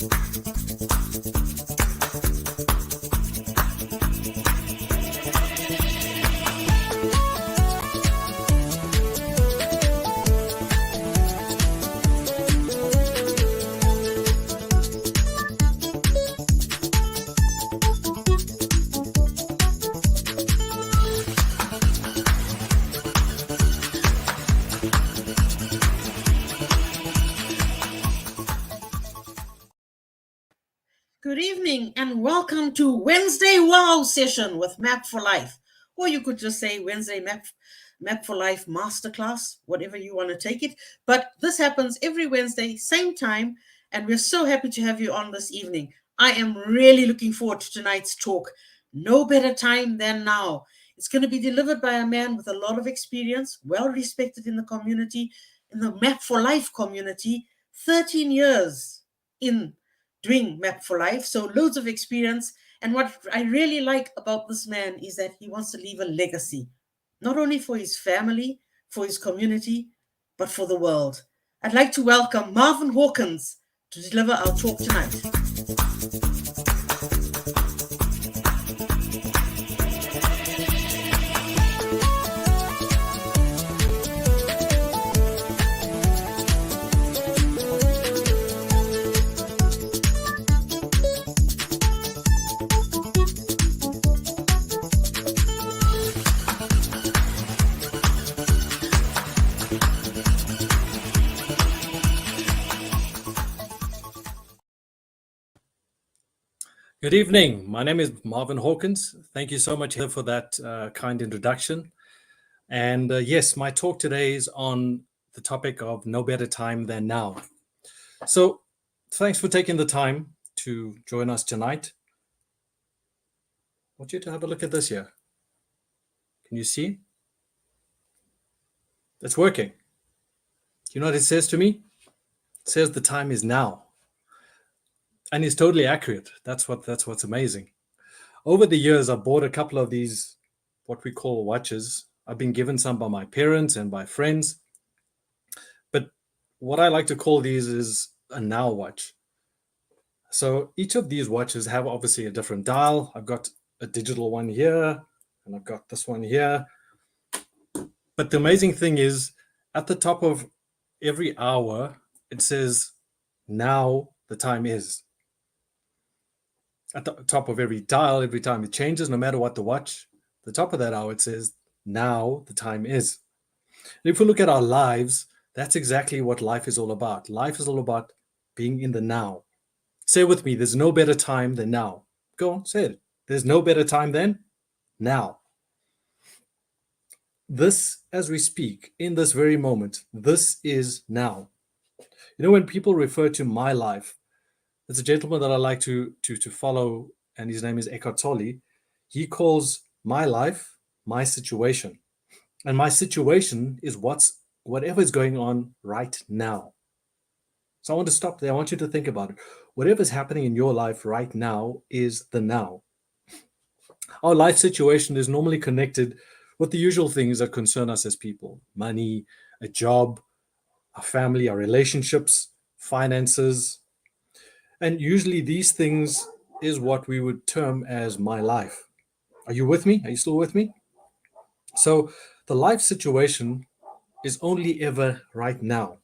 Good evening and welcome to Wednesday Wow Session with Map for Life. Or you could just say Wednesday Map for Life Masterclass, whatever you want to take it. But this happens every Wednesday, same time, and we're so happy to have you on this evening. I am really looking forward to tonight's talk. No better time than now. It's going to be delivered by a man with a lot of experience, well respected in the community, in the Map for Life community, 13 years in doing Map for Life, so loads of experience. And what I really like about this man is that he wants to leave a legacy, not only for his family, for his community, but for the world. I'd like to welcome Marvin Horkins to deliver our talk tonight. Good evening. My name is Marvin Horkins. Thank you so much for that kind introduction. And yes, my talk today is on the topic of no better time than now. So thanks for taking the time to join us tonight. I want you to have a look at this here. Can you see? It's working. Do you know what it says to me? It says the time is now. And it's totally accurate. That's what's amazing. Over the years, I bought a couple of these, what we call watches. I've been given some by my parents and by friends. But what I like to call these is a now watch. So each of these watches have obviously a different dial. I've got a digital one here, and I've got this one here. But the amazing thing is, at the top of every hour, it says, now the time is. At the top of every dial, every time it changes, no matter what the watch, the top of that hour, it says, now the time is. And if we look at our lives, that's exactly what life is all about. Life is all about being in the now. Say with me, there's no better time than now. Go on, say it. There's no better time than now. This, as we speak, in this very moment, this is now. You know, when people refer to my life, there's a gentleman that I like to follow, and his name is Eckhart Tolle. He calls my life my situation. And my situation is whatever is going on right now. So I want to stop there. I want you to think about it. Whatever is happening in your life right now is the now. Our life situation is normally connected with the usual things that concern us as people: money, a job, our family, our relationships, finances. And usually these things is what we would term as my life. Are you with me? Are you still with me? So the life situation is only ever right now.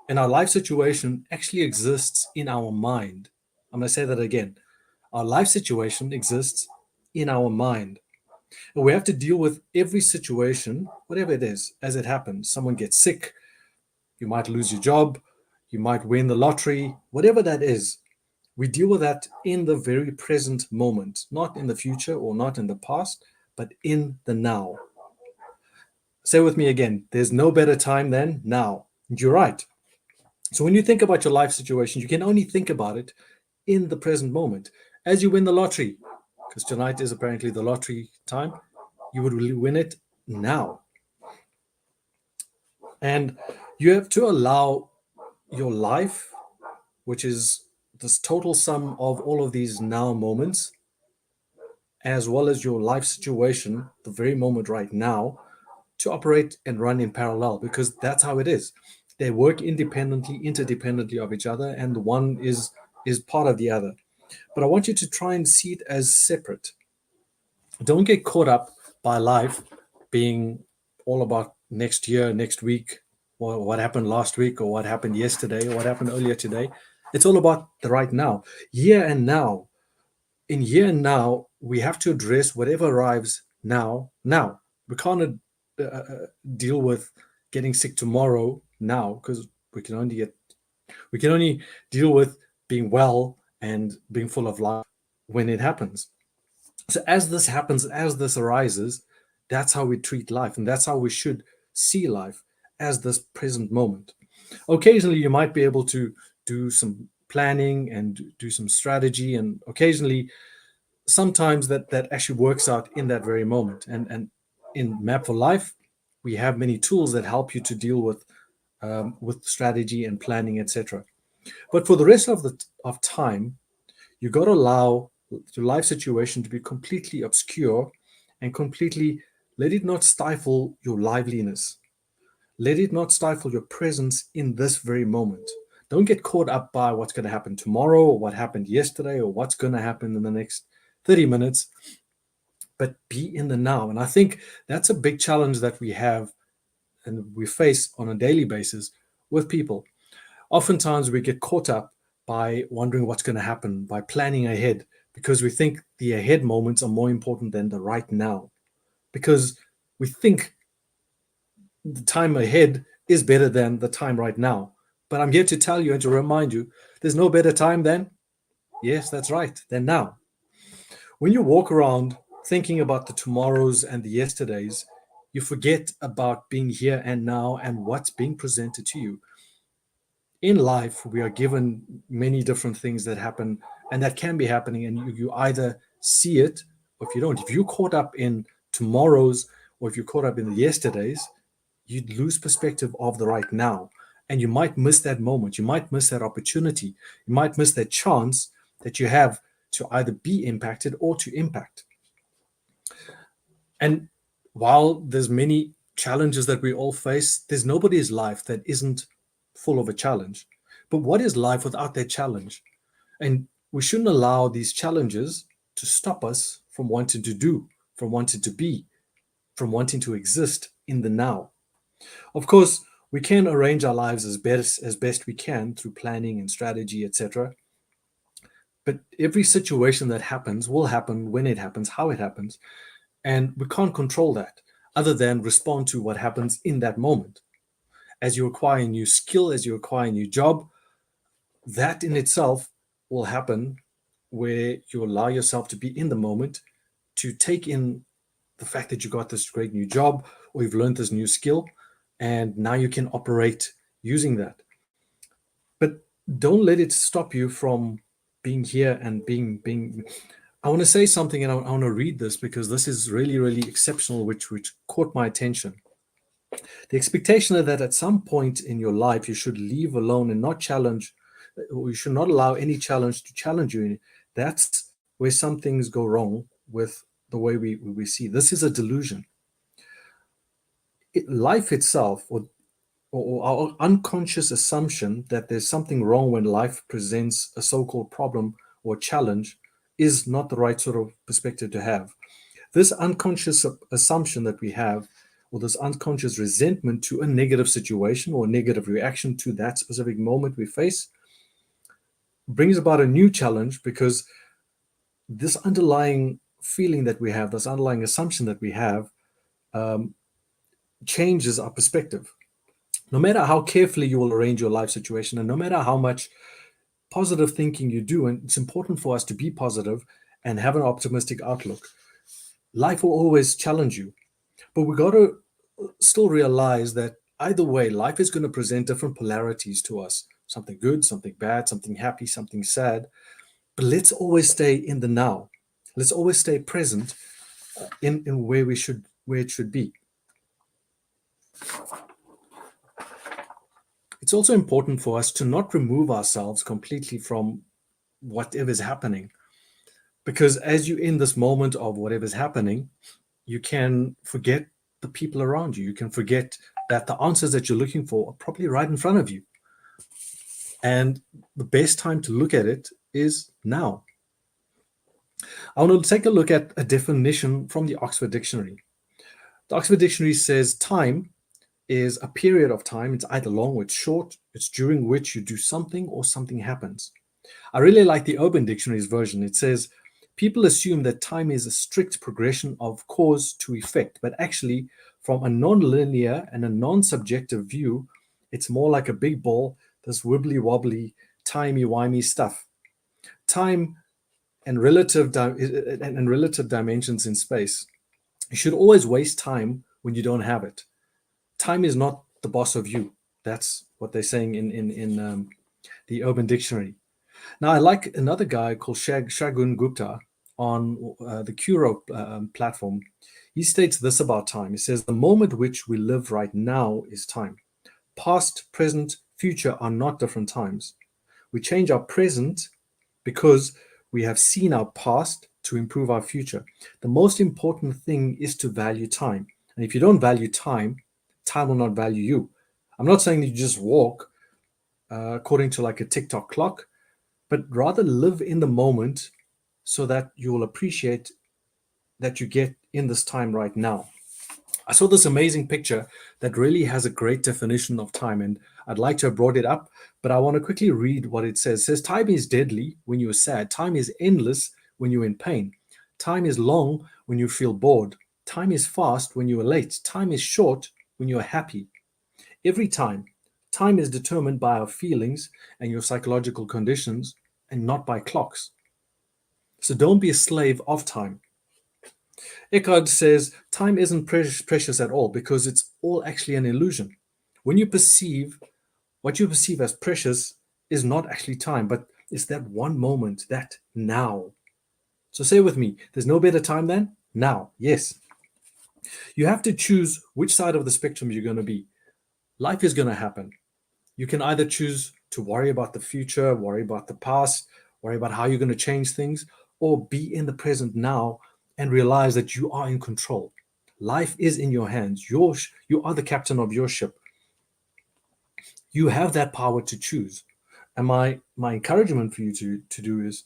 And our life situation actually exists in our mind. I'm going to say that again. Our life situation exists in our mind. And we have to deal with every situation, whatever it is, as it happens. Someone gets sick, you might lose your job, you might win the lottery, whatever that is. We deal with that in the very present moment, not in the future or not in the past, but in the now. Say with me again, there's no better time than now. And you're right. So when you think about your life situation, you can only think about it in the present moment. As you win the lottery, because tonight is apparently the lottery time, you would really win it now. And you have to allow your life, which is this total sum of all of these now moments, as well as your life situation, the very moment right now, to operate and run in parallel, because that's how it is. They work independently, interdependently of each other, and one is is part of the other. But I want you to try and see it as separate. Don't get caught up by life being all about next year, next week, or what happened last week, or what happened yesterday, or what happened earlier today. It's all about the right now, here and now. In here and now, we have to address whatever arrives now. Now, we can't deal with getting sick tomorrow now, because we can only deal with being well and being full of life when it happens. So as this happens, as this arises, that's how we treat life, and that's how we should see life, as this present moment. Occasionally, you might be able to do some planning and do some strategy, and occasionally, sometimes that actually works out in that very moment. And in Map for Life, we have many tools that help you to deal with strategy and planning, etc. But for the rest of time, you got to allow your life situation to be completely obscure and completely let it not stifle your liveliness. Let it not stifle your presence in this very moment. Don't get caught up by what's going to happen tomorrow, or what happened yesterday, or what's going to happen in the next 30 minutes, but be in the now. And I think that's a big challenge that we have and we face on a daily basis with people. Oftentimes we get caught up by wondering what's going to happen, by planning ahead, because we think the ahead moments are more important than the right now, because we think the time ahead is better than the time right now. But I'm here to tell you and to remind you, there's no better time than, yes, that's right, than now. When you walk around thinking about the tomorrows and the yesterdays, you forget about being here and now and what's being presented to you. In life, we are given many different things that happen and that can be happening, and you either see it or if you don't. If you're caught up in tomorrows or if you're caught up in the yesterdays, you'd lose perspective of the right now. And you might miss that moment. You might miss that opportunity. You might miss that chance that you have to either be impacted or to impact. And while there's many challenges that we all face, there's nobody's life that isn't full of a challenge. But what is life without that challenge? And we shouldn't allow these challenges to stop us from wanting to do, from wanting to be, from wanting to exist in the now. Of course, we can arrange our lives as best we can through planning and strategy, etc. But every situation that happens will happen when it happens, how it happens. And we can't control that other than respond to what happens in that moment. As you acquire a new skill, as you acquire a new job, that in itself will happen where you allow yourself to be in the moment, to take in the fact that you got this great new job or you've learned this new skill, and now you can operate using that. But don't let it stop you from being here and being. I want to say something, and I want to read this because this is really, really exceptional, which caught my attention. The expectation that at some point in your life you should leave alone and not challenge, or you should not allow any challenge to challenge you. That's where some things go wrong with the way we see. This is a delusion. Life itself, or our unconscious assumption that there's something wrong when life presents a so-called problem or challenge, is not the right sort of perspective to have. This unconscious assumption that we have, or this unconscious resentment to a negative situation or a negative reaction to that specific moment we face, brings about a new challenge, because this underlying feeling that we have, this underlying assumption that we have, changes our perspective. No matter how carefully you will arrange your life situation, and no matter how much positive thinking you do, and it's important for us to be positive and have an optimistic outlook, life will always challenge you. But we got to still realize that either way, life is going to present different polarities to us, something good, something bad, something happy, something sad. But let's always stay in the now. Let's always stay present in where it should be. It's also important for us to not remove ourselves completely from whatever's happening, because as you're in this moment of whatever's happening, you can forget the people around you. You can forget that the answers that you're looking for are probably right in front of you. And the best time to look at it is now. I want to take a look at a definition from the Oxford Dictionary. The Oxford Dictionary says time is a period of time. It's either long or it's short. It's during which you do something or something happens. I really like the Urban Dictionary's version. It says people assume that time is a strict progression of cause to effect, but actually, from a non-linear and a non-subjective view, it's more like a big ball, this wibbly wobbly, timey-wimey stuff. Time and relative dimensions in space. You should always waste time when you don't have it. Time is not the boss of you. That's what they're saying in the Urban Dictionary. Now, I like another guy called Shagun Gupta on the Curo platform. He states this about time. He says, the moment which we live right now is time. Past, present, future are not different times. We change our present because we have seen our past to improve our future. The most important thing is to value time. And if you don't value time, time will not value you. I'm not saying that you just walk according to like a TikTok clock, but rather live in the moment so that you will appreciate that you get in this time right now. I saw this amazing picture that really has a great definition of time, and I'd like to have brought it up, but I want to quickly read what it says. It says, time is deadly when you're sad. Time is endless when you're in pain. Time is long when you feel bored. Time is fast when you are late. Time is short when you are happy. Every time is determined by our feelings and your psychological conditions and not by clocks. So don't be a slave of time. Eckhart says time isn't precious at all because it's all actually an illusion. When you perceive, what you perceive as precious is not actually time, but it's that one moment, that now. So say with me, there's no better time than now. Yes. You have to choose which side of the spectrum you're going to be. Life is going to happen. You can either choose to worry about the future, worry about the past, worry about how you're going to change things, or be in the present now and realize that you are in control. Life is in your hands. You are the captain of your ship. You have that power to choose. And my encouragement for you to do is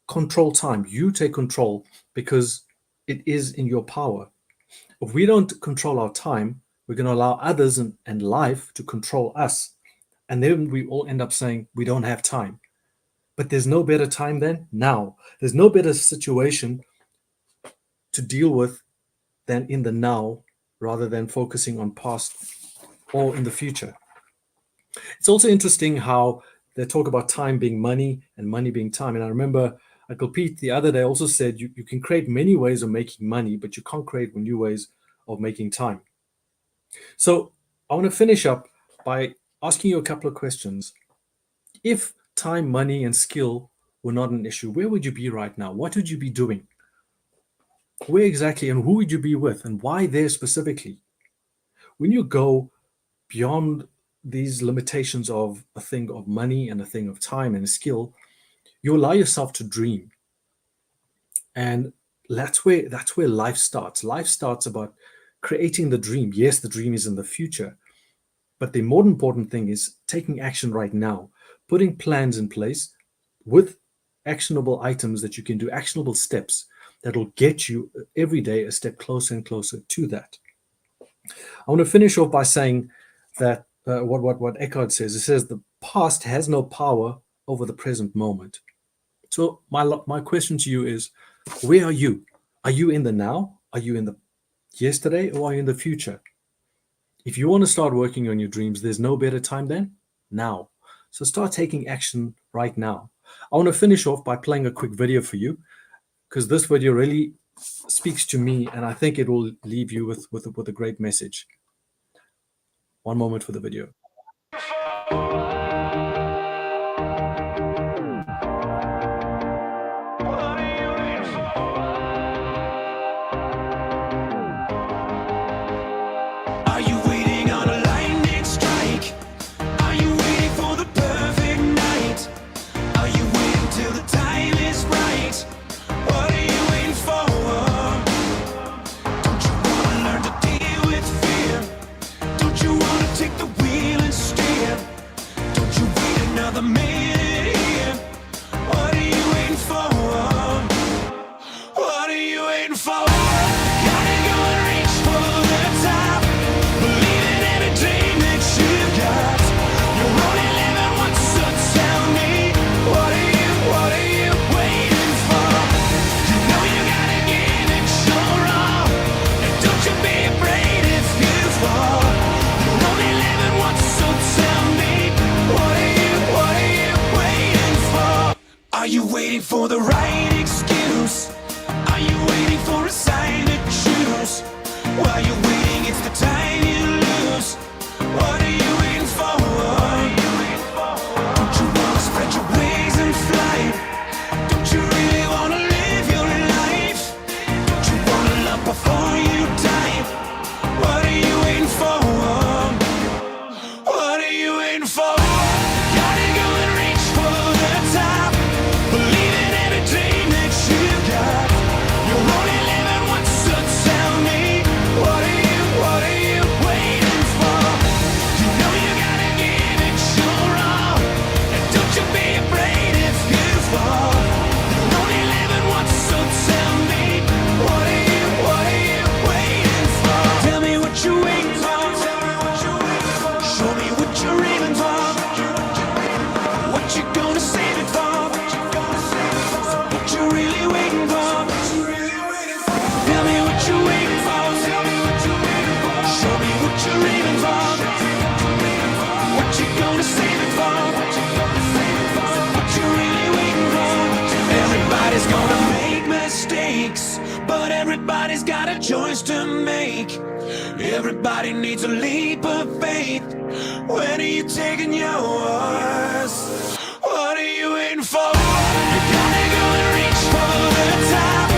control time. You take control because it is in your power. If we don't control our time, we're going to allow others and life to control us. And then we all end up saying we don't have time. But there's no better time than now. There's no better situation to deal with than in the now rather than focusing on past or in the future. It's also interesting how they talk about time being money and money being time. And I remember Uncle Pete the other day also said you can create many ways of making money, but you can't create new ways of making time. So I want to finish up by asking you a couple of questions. If time, money, and skill were not an issue, where would you be right now? What would you be doing? Where exactly and who would you be with and why there specifically? When you go beyond these limitations of a thing of money and a thing of time and skill, you allow yourself to dream. And that's where life starts. Life starts about creating the dream. Yes, the dream is in the future, but the more important thing is taking action right now, putting plans in place with actionable items that you can do, actionable steps that will get you every day a step closer and closer to that. I want to finish off by saying that what Eckhart says. It says the past has no power over the present moment. So my question to you is, where are you? Are you in the now? Are you in the yesterday, or are you in the future? If you want to start working on your dreams, there's no better time than now. So start taking action right now. I want to finish off by playing a quick video for you, because this video really speaks to me, and I think it will leave you with a great message. One moment for the video. Are you waiting on a lightning strike? Are you waiting for the perfect night? Are you waiting till the time is right? What are you waiting for? Don't you wanna learn to deal with fear? Don't you wanna take the wheel you waiting for the right excuse? Are you waiting for a sign to choose? While you're waiting, it's the time you lose. What are you waiting for? Don't you wanna spread your wings and fly? Don't you really wanna live your life? Don't you wanna love before you die? What are you waiting for? What are you waiting for? Gotta go and reach for the top. Believe in every dream that you got. You're only living once, so tell me, what are you waiting for? You know you gotta give it your all, and don't you be afraid if you fall. You're only living once, so tell me, what are you waiting for? Tell me what you're waiting for. Show me what you're aiming for. What you gonna save it for? What you really waiting for? Tell me what you're waiting for. Show me what you're aiming for. What you gonna save it for? What you really waiting for? Everybody's gonna make mistakes, but everybody's got a choice to make. Everybody needs a leap of faith. When are you taking yours? What are you waiting for? You gotta go and reach for the top.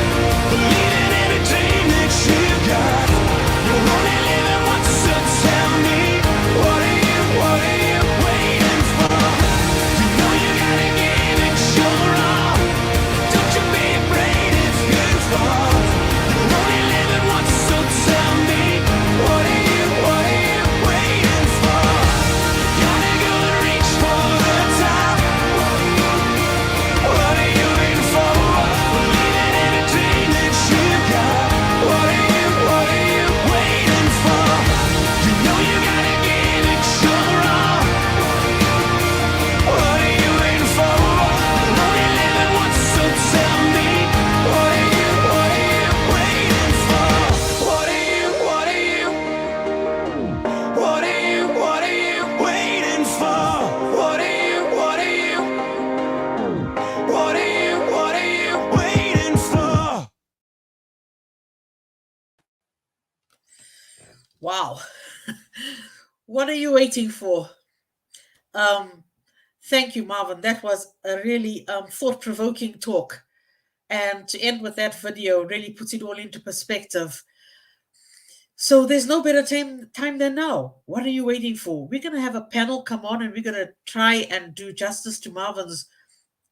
Believe in every dream that you got. You're only living once, so tell me, what are you waiting for? You know you gotta give it your all. Don't you be afraid if you fall. You're only living once, so tell me, what are you waiting for? You gotta go and reach for the top. What are you waiting for? Believe in every dream that you got. What are you waiting for? You know you gotta give it your all. What are you waiting for? You're only living once, so tell me, what are you waiting for? What are you waiting for? What are you waiting for? Wow. What are you waiting for? Thank you, Marvin. That was a really thought-provoking talk. And to end with that video really puts it all into perspective. So there's no better time than now. What are you waiting for? We're going to have a panel come on and we're going to try and do justice to Marvin's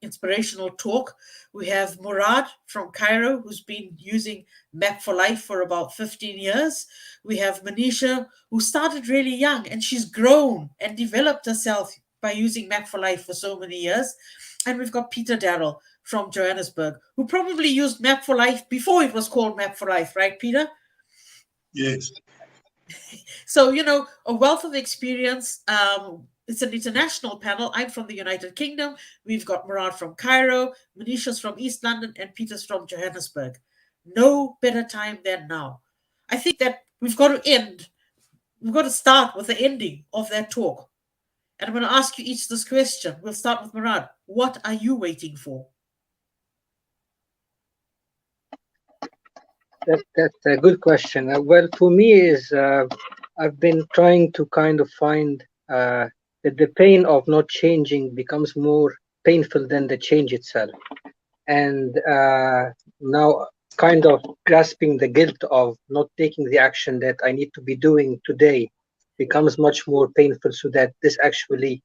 inspirational talk. We have Murad from Cairo, who's been using Map for Life for about 15 years. We have Manisha, who started really young and she's grown and developed herself by using Map for Life for so many years. And we've got Peter Darrell from Johannesburg, who probably used Map for Life before it was called Map for Life, right, Peter? Yes. So, a wealth of experience. It's an international panel. I'm from the United Kingdom. We've got Murad from Cairo, Manisha's from East London, and Peter's from Johannesburg. No better time than now. I think that we've got to start with the ending of that talk. And I'm going to ask you each this question. We'll start with Murad. What are you waiting for? That's a good question. Well, for me is I've been trying to kind of find that the pain of not changing becomes more painful than the change itself. And now kind of grasping the guilt of not taking the action that I need to be doing today becomes much more painful, so that this actually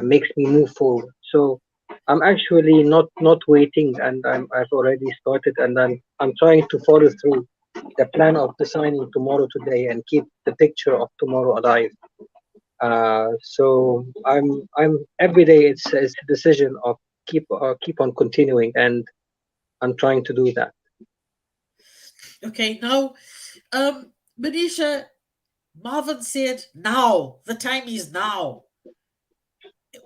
makes me move forward. So I'm actually not waiting, and I've already started, and I'm trying to follow through the plan of designing tomorrow today and keep the picture of tomorrow alive. So I'm every day it's a decision of keep on continuing, and I'm trying to do that. Okay, now, Manisha, Marvin said now. The time is now.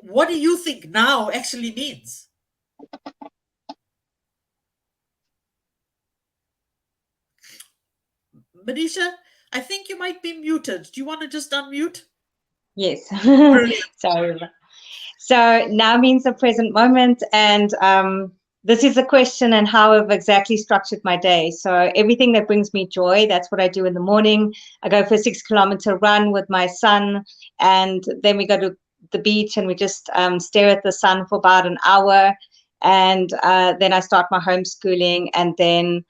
What do you think now actually means? Manisha, I think you might be muted. Do you want to just unmute? Yes. Brilliant. Sorry. So now means the present moment. And this is a question and how I've exactly structured my day. So everything that brings me joy, that's what I do in the morning. I go for a 6-kilometer run with my son, and then we go to the beach and we just stare at the sun for about an hour. And then I start my homeschooling, and then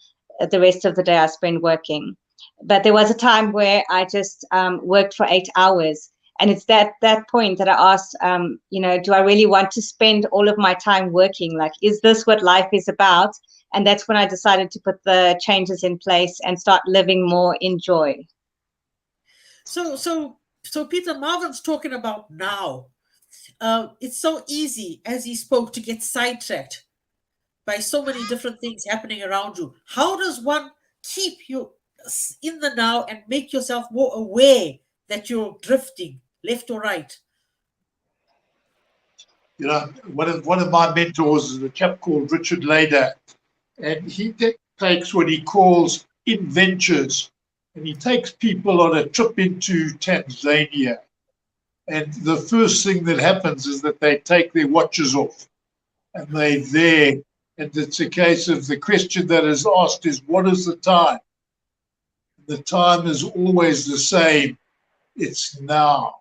the rest of the day I spend working. But there was a time where I just worked for 8 hours. And it's that point that I asked, do I really want to spend all of my time working? Like, is this what life is about? And that's when I decided to put the changes in place and start living more in joy. So Peter, Marvin's talking about now. It's so easy, as he spoke, to get sidetracked by so many different things happening around you. How does one keep you in the now and make yourself more aware that you're drifting left or right? You know, one of my mentors is a chap called Richard Lader, and he takes what he calls adventures, and he takes people on a trip into Tanzania. And the first thing that happens is that they take their watches off, and they're there. And it's a case of the question that is asked is, what is the time? The time is always the same. It's now.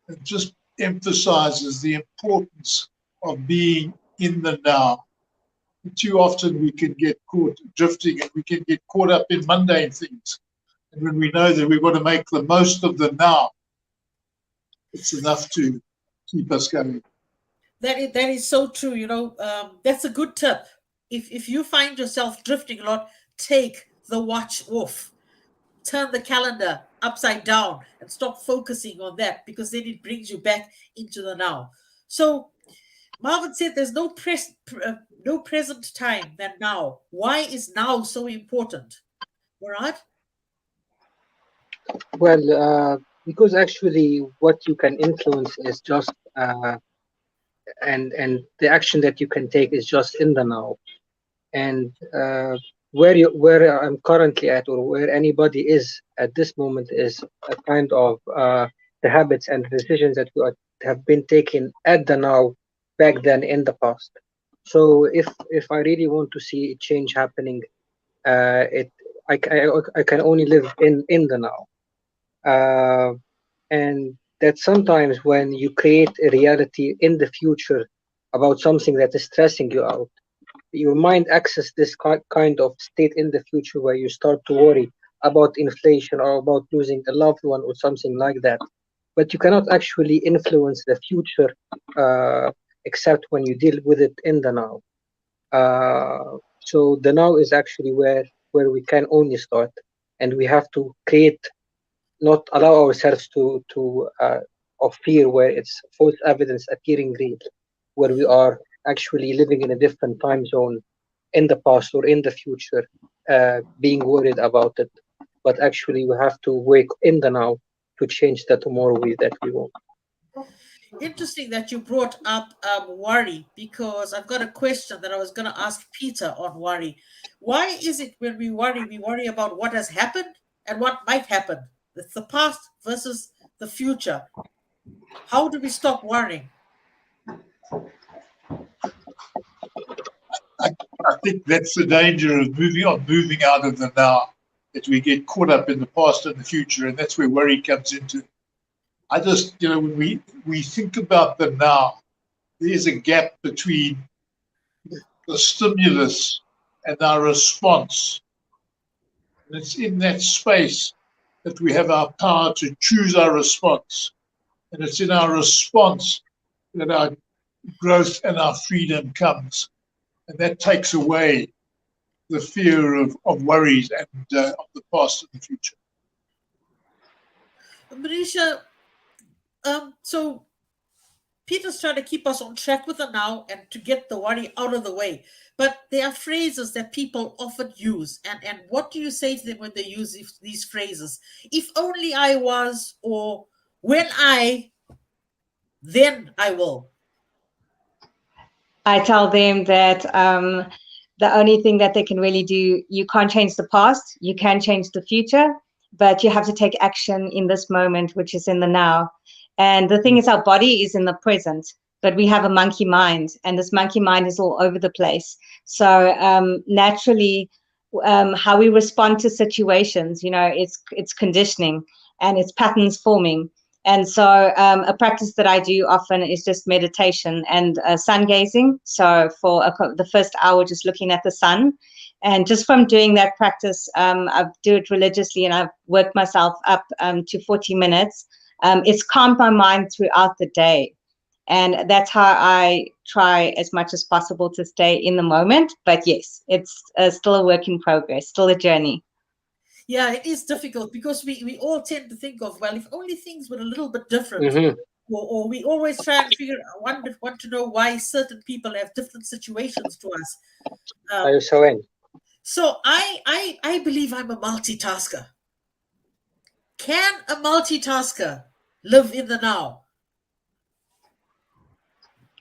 It just emphasizes the importance of being in the now. Too often we can get caught drifting, and we can get caught up in mundane things. And when we know that we've got to make the most of the now, it's enough to keep us going. That is so true. That's a good tip. If you find yourself drifting a lot, take the watch off, turn the calendar upside down, and stop focusing on that, because then it brings you back into the now. So Marvin said there's no present time than now. Why is now so important? Murad? Well, because actually what you can influence is just and the action that you can take is just in the now. And where I'm currently at, or where anybody is at this moment, is a kind of the habits and the decisions that have been taken at the now, back then in the past. So if I really want to see change happening, I can only live in the now. And that sometimes when you create a reality in the future about something that is stressing you out, your mind accesses this kind of state in the future where you start to worry about inflation or about losing a loved one or something like that. But you cannot actually influence the future except when you deal with it in the now. So the now is actually where we can only start, and we have to create, not allow ourselves to of fear where it's false evidence appearing real, where we are actually living in a different time zone in the past or in the future, being worried about it. But actually we have to wake in the now to change the tomorrow that we want. Interesting that you brought up worry, because I've got a question that I was going to ask Peter on worry. Why is it when we worry about what has happened and what might happen? It's the past versus the future. How do we stop worrying? I think that's the danger of moving out of the now, that we get caught up in the past and the future, and that's where worry comes into. I just, when we think about the now, there's a gap between the stimulus and our response. And it's in that space that we have our power to choose our response. And it's in our response that our growth and our freedom comes. And that takes away the fear of worries and of the past and the future. Manisha, so Peter's trying to keep us on track with the now and to get the worry out of the way. But there are phrases that people often use. And what do you say to them when they use these phrases? If only I was, or when then I will. I tell them that the only thing that they can really do, you can't change the past, you can change the future, but you have to take action in this moment, which is in the now. And the thing is, our body is in the present, but we have a monkey mind, and this monkey mind is all over the place. So naturally, how we respond to situations, it's conditioning and it's patterns forming. And so a practice that I do often is just meditation and sun gazing. So for the first hour, just looking at the sun. And just from doing that practice, I do it religiously, and I've worked myself up to 40 minutes. It's calmed my mind throughout the day. And that's how I try as much as possible to stay in the moment. But yes, it's still a work in progress, still a journey. Yeah, it is difficult because we all tend to think of, well, if only things were a little bit different, Mhm. or we always try and want to know why certain people have different situations to us. Are you so in? So I believe I'm a multitasker. Can a multitasker live in the now?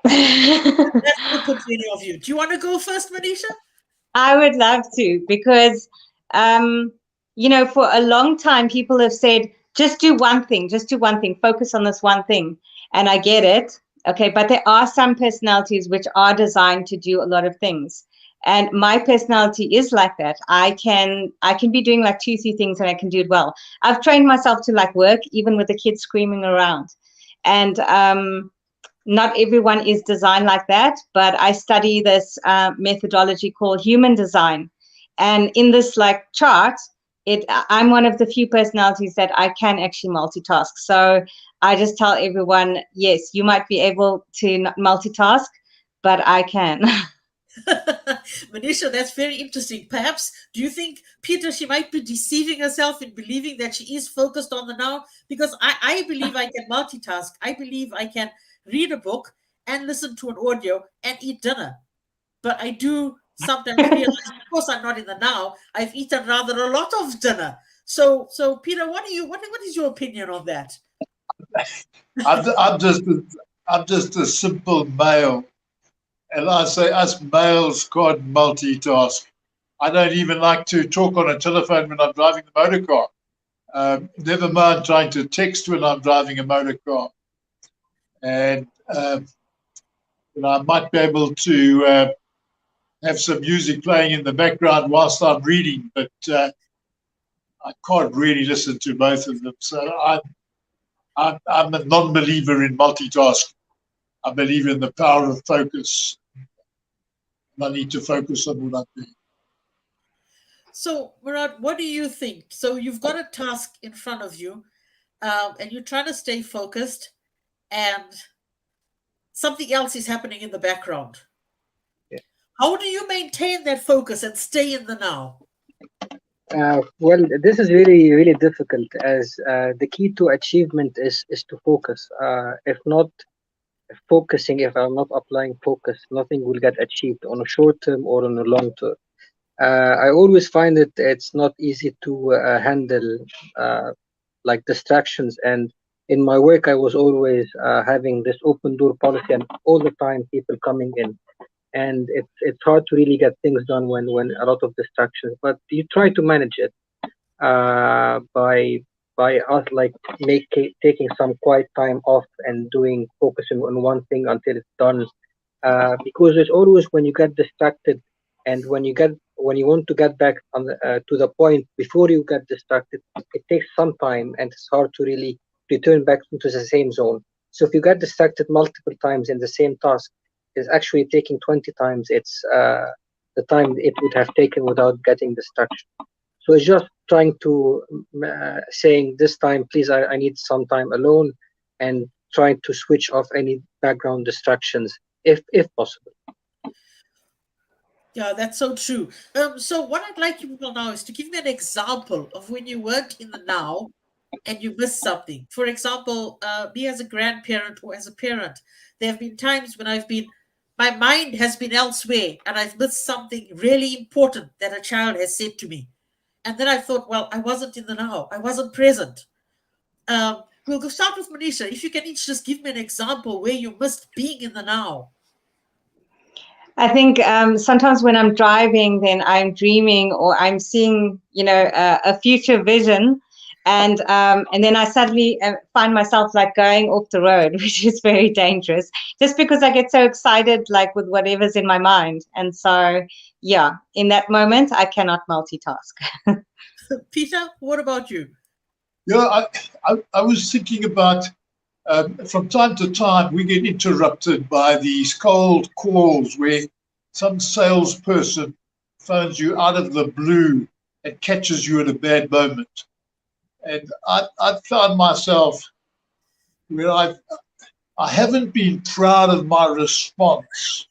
That's open to any of you. Do you want to go first, Manisha? I would love to, because, for a long time, people have said, just do one thing, focus on this one thing. And I get it. Okay. But there are some personalities which are designed to do a lot of things. And my personality is like that. I can be doing like 2-3 things and I can do it well. I've trained myself to like work, even with the kids screaming around. And, not everyone is designed like that, but I study this methodology called human design. And in this like chart, I'm one of the few personalities that I can actually multitask. So I just tell everyone, yes, you might be able to not multitask, but I can. Manisha, that's very interesting. Perhaps, do you think, Peter, she might be deceiving herself in believing that she is focused on the now? Because I believe I can multitask. I believe I can read a book and listen to an audio and eat dinner. But I do sometimes realize, of course, I'm not in the now. I've eaten rather a lot of dinner. So Peter, what is your opinion on that? I'm just a simple male, and I say us males can't multitask. I don't even like to talk on a telephone when I'm driving the motor car. Never mind trying to text when I'm driving a motor car. And I might be able to have some music playing in the background whilst I'm reading, but I can't really listen to both of them. So I'm a non-believer in multitasking. I believe in the power of focus. And I need to focus on what I'm doing. So, Murad, what do you think? So you've got a task in front of you, and you're trying to stay focused, and something else is happening in the background. Yeah. How do you maintain that focus and stay in the now? Well, this is really, really difficult, as the key to achievement is to focus. If not focusing, if I'm not applying focus, nothing will get achieved on a short term or on a long term. I always find that it's not easy to handle like distractions. And in my work, I was always having this open door policy, and all the time people coming in. And it's hard to really get things done when a lot of distractions. But you try to manage it by us like taking some quiet time off and focusing on one thing until it's done. Because it's always when you get distracted, and when you want to get back on to the point before you get distracted, it takes some time, and it's hard to really return back into the same zone. So if you get distracted multiple times in the same task, it's actually taking 20 times it's the time it would have taken without getting distraction. So it's just trying to saying this time, please, I need some time alone, and trying to switch off any background distractions if possible. Yeah, that's so true. So what I'd like you to now is to give me an example of when you weren't in the now and you missed something. For example, me as a grandparent or as a parent, there have been times when my mind has been elsewhere and I've missed something really important that a child has said to me. And then I thought, well, I wasn't in the now. I wasn't present. We'll go start with Manisha. If you can each just give me an example where you missed being in the now. I think sometimes when I'm driving, then I'm dreaming or I'm seeing, a future vision, And then I suddenly find myself like going off the road, which is very dangerous, just because I get so excited, like with whatever's in my mind. And so, yeah, in that moment, I cannot multitask. Peter, what about you? Yeah, I was thinking about from time to time we get interrupted by these cold calls where some salesperson phones you out of the blue and catches you at a bad moment. And I found myself where I haven't been proud of my response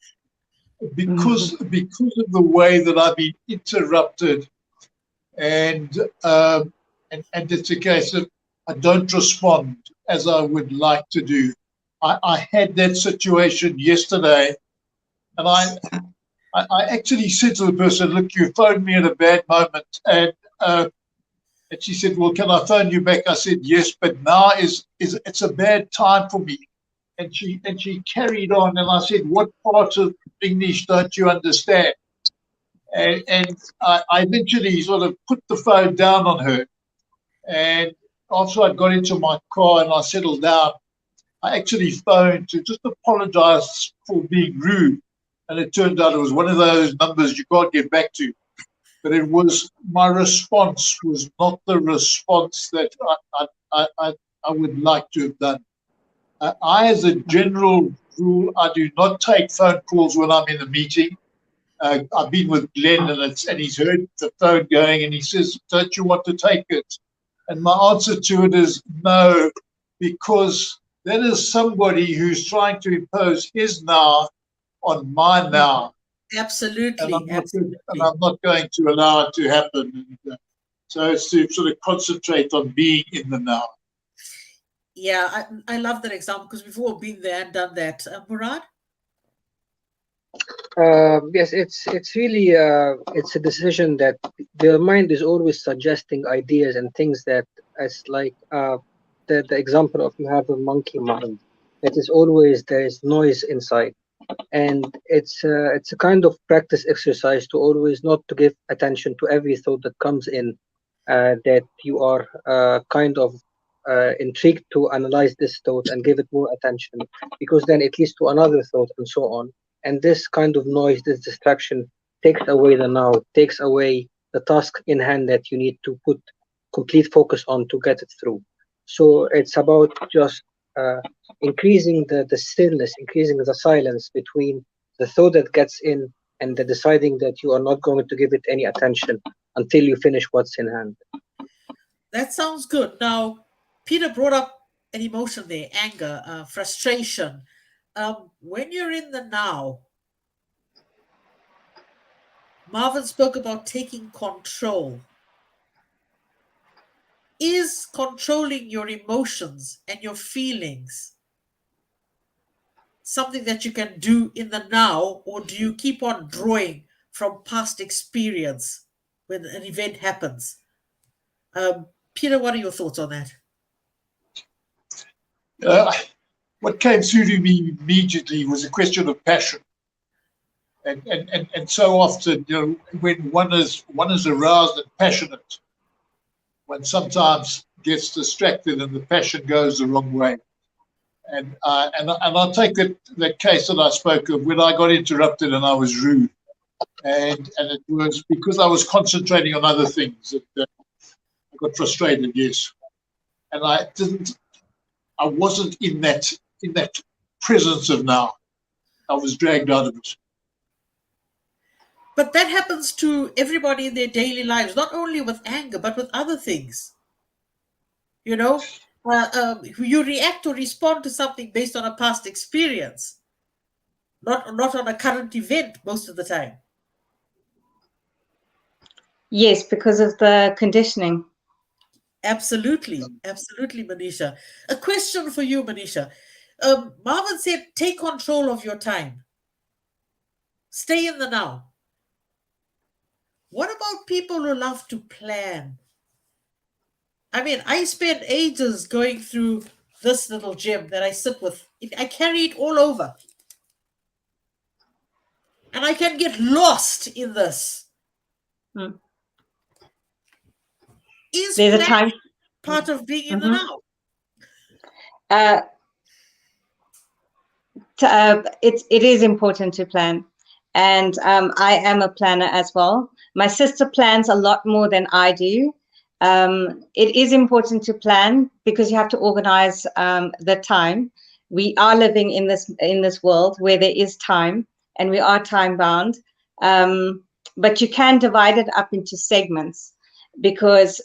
because of the way that I've been interrupted, and it's a case of I don't respond as I would like to do. I had that situation yesterday, and I actually said to the person, "Look, you phoned me at a bad moment," and she said, "Well, can I phone you back?" I said, "Yes, but now it's a bad time for me." And she carried on, and I said, "What part of English don't you understand?" And I eventually sort of put the phone down on her. And after I got into my car and I settled down, I actually phoned to just apologize for being rude. And it turned out it was one of those numbers you can't get back to. But it was, my response was not the response that I would like to have done. As a general rule, I do not take phone calls when I'm in a meeting. I've been with Glenn and he's heard the phone going and he says, "Don't you want to take it?" And my answer to it is no, because that is somebody who's trying to impose his now on my now. Absolutely. And I'm not going to allow it to happen. And, so it's to sort of concentrate on being in the now. Yeah, I love that example because we've all been there and done that. Murad? Yes, it's really it's a decision that the mind is always suggesting ideas and things that it's like the example of you have a monkey mind. It is always there is noise inside, and it's a kind of practice exercise to always not to give attention to every thought that comes in, that you are kind of intrigued to analyze this thought and give it more attention, because then it leads to another thought and so on. And this kind of noise, this distraction, takes away the now, takes away the task in hand that you need to put complete focus on to get it through. So it's about just increasing the stillness, increasing the silence between the thought that gets in and the deciding that you are not going to give it any attention until you finish what's in hand. That sounds good. Now, Peter brought up an emotion there, anger, frustration. When you're in the now, Marvin spoke about taking control. Is controlling your emotions and your feelings something that you can do in the now, or do you keep on drawing from past experience when an event happens? Peter, what are your thoughts on that? What came through to me immediately was a question of passion. And so often, you know, when one is aroused and passionate, one sometimes gets distracted and the passion goes the wrong way. And I'll take that case that I spoke of when I got interrupted and I was rude, and it was because I was concentrating on other things that I got frustrated. Yes, and I wasn't in that presence of now. I was dragged out of it. But that happens to everybody in their daily lives, not only with anger, but with other things. You know, you react or respond to something based on a past experience, not on a current event most of the time. Yes, because of the conditioning. Absolutely, Manisha. A question for you, Manisha. Marvin said, take control of your time. Stay in the now. What about people who love to plan? I mean, I spend ages going through this little gem that I sit with. I carry it all over. And I can get lost in this. Hmm. Is There's a planning time. part of being in the Mhm. now? It is important to plan, and I am a planner as well. My sister plans a lot more than I do. It is important to plan because you have to organize the time. We are living in this world where there is time, and we are time bound. But you can divide it up into segments, because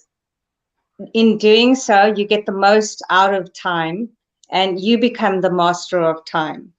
in doing so, you get the most out of time, and you become the master of time.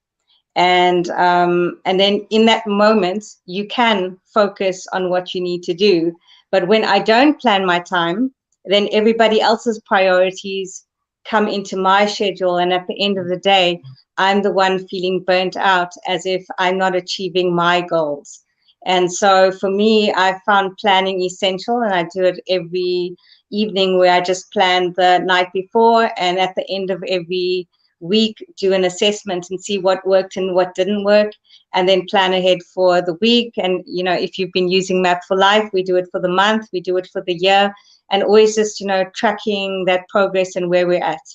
And then in that moment, you can focus on what you need to do. But when I don't plan my time, then everybody else's priorities come into my schedule, and at the end of the day, I'm the one feeling burnt out, as if I'm not achieving my goals. And so for me, I found planning essential, and I do it every evening, where I just plan the night before, and at the end of every week do an assessment and see what worked and what didn't work, and then plan ahead for the week. And if you've been using Map for Life, we do it for the month, we do it for the year, and always just tracking that progress and where we're at.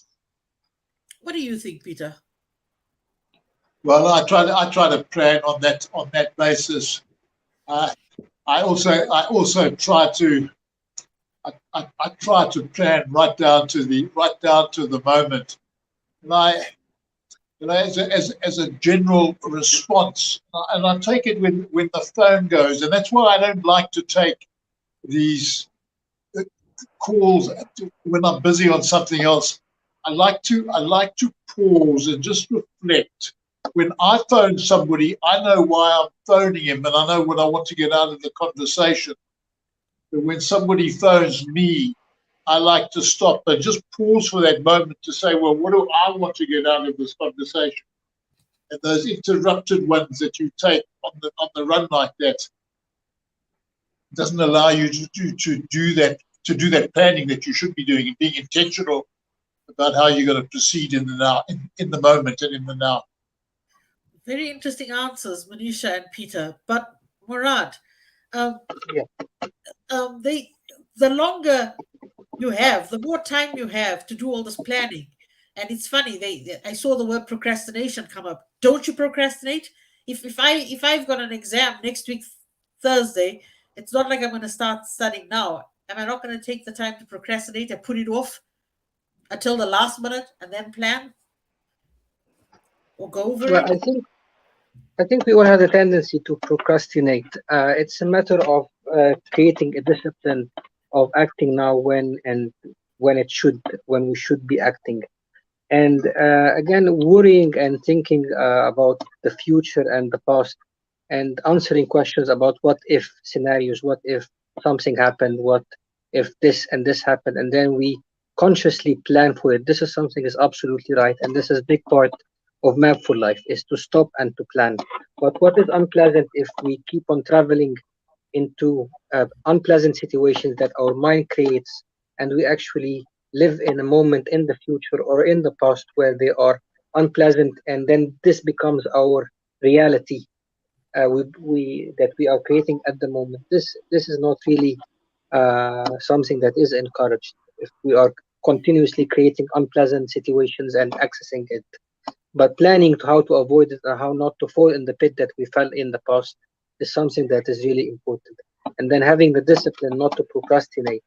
What do you think, Peter? Well, I try to plan on that basis. I also try to I try to plan right down to the moment. And as a general response, and I take it when the phone goes, and that's why I don't like to take these calls when I'm busy on something else. I like to pause and just reflect. When I phone somebody, I know why I'm phoning him, and I know what I want to get out of the conversation. But when somebody phones me, I like to stop and just pause for that moment to say, well, what do I want to get out of this conversation? And those interrupted ones that you take on the run like that doesn't allow you to do that planning that you should be doing, and being intentional about how you're going to proceed in the now, in the moment and in the now. Very interesting answers, Manisha and Peter. But Murad, Yeah. the longer you have, the more time you have to do all this planning. And it's funny, I saw the word procrastination come up. Don't you procrastinate? If I've got an exam next week, Thursday, it's not like I'm going to start studying now. Am I not going to take the time to procrastinate and put it off until the last minute and then plan or go over Well, it? I think we all have a tendency to procrastinate. It's a matter of creating a discipline of acting now when we should be acting. And again, worrying and thinking about the future and the past, and answering questions about what if scenarios, what if something happened, what if this and this happened, and then we consciously plan for it. This is something is absolutely right, and this is a big part of Map for Life, is to stop and to plan. But what is unpleasant if we keep on traveling into unpleasant situations that our mind creates, and we actually live in a moment in the future or in the past where they are unpleasant, and then this becomes our reality, that we are creating at the moment. This is not really something that is encouraged if we are continuously creating unpleasant situations and accessing it. But planning to how to avoid it and how not to fall in the pit that we fell in the past is something that is really important. And then having the discipline not to procrastinate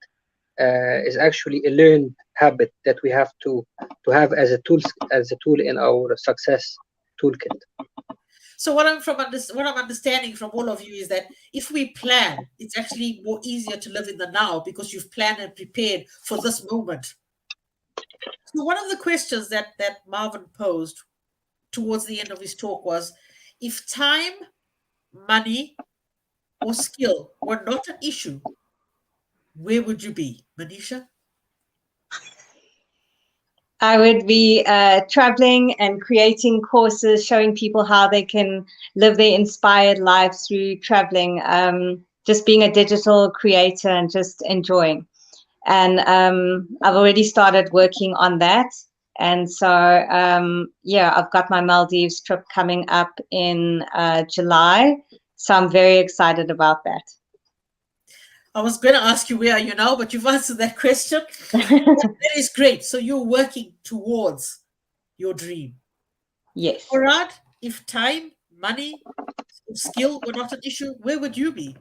is actually a learned habit that we have to have as a tool in our success toolkit. So what I'm understanding from all of you is that if we plan, it's actually more easier to live in the now because you've planned and prepared for this moment. So one of the questions that Marvin posed towards the end of his talk was, if time, money, or skill were not an issue, where would you be, Manisha? I would be traveling and creating courses, showing people how they can live their inspired lives through traveling, just being a digital creator and just enjoying. And I've already started working on that. And so, I've got my Maldives trip coming up in July. So I'm very excited about that. I was going to ask you where are you now, but you've answered that question. That is great. So you're working towards your dream. Yes. Farad, if time, money, skill were not an issue, where would you be?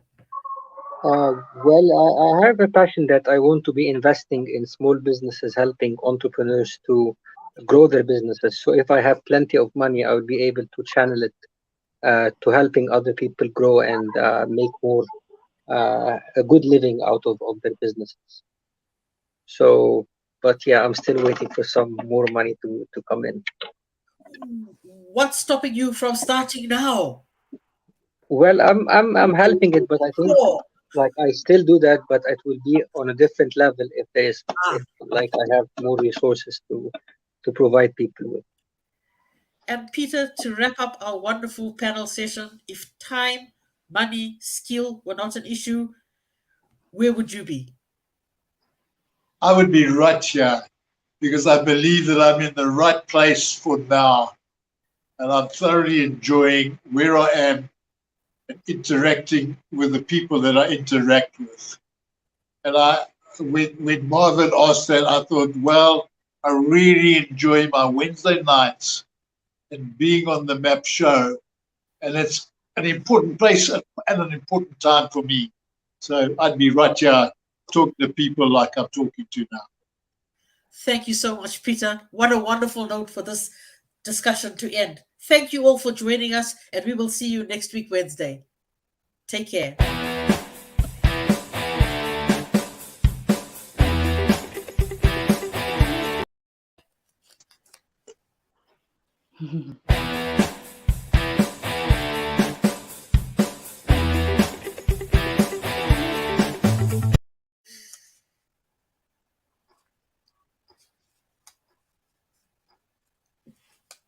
I have a passion that I want to be investing in small businesses, helping entrepreneurs to grow their businesses. So if I have plenty of money, I would be able to channel it to helping other people grow and make more a good living out of their businesses. So, but yeah, I'm still waiting for some more money to come in. What's stopping you from starting now? Well, I'm helping it, but I think Sure. like I still do that, but it will be on a different level if Ah, if like I have more resources to provide people with. and Peter, to wrap up our wonderful panel session, if time, money, skill were not an issue, where would you be? I would be right here because I believe that I'm in the right place for now. And I'm thoroughly enjoying where I am and interacting with the people that I interact with. And when Marvin asked that, I thought, well, I really enjoy my Wednesday nights and being on the MAP show. And it's an important place and an important time for me. So I'd be right here talking to people like I'm talking to now. Thank you so much, Peter. What a wonderful note for this discussion to end. Thank you all for joining us, and we will see you next week, Wednesday. Take care.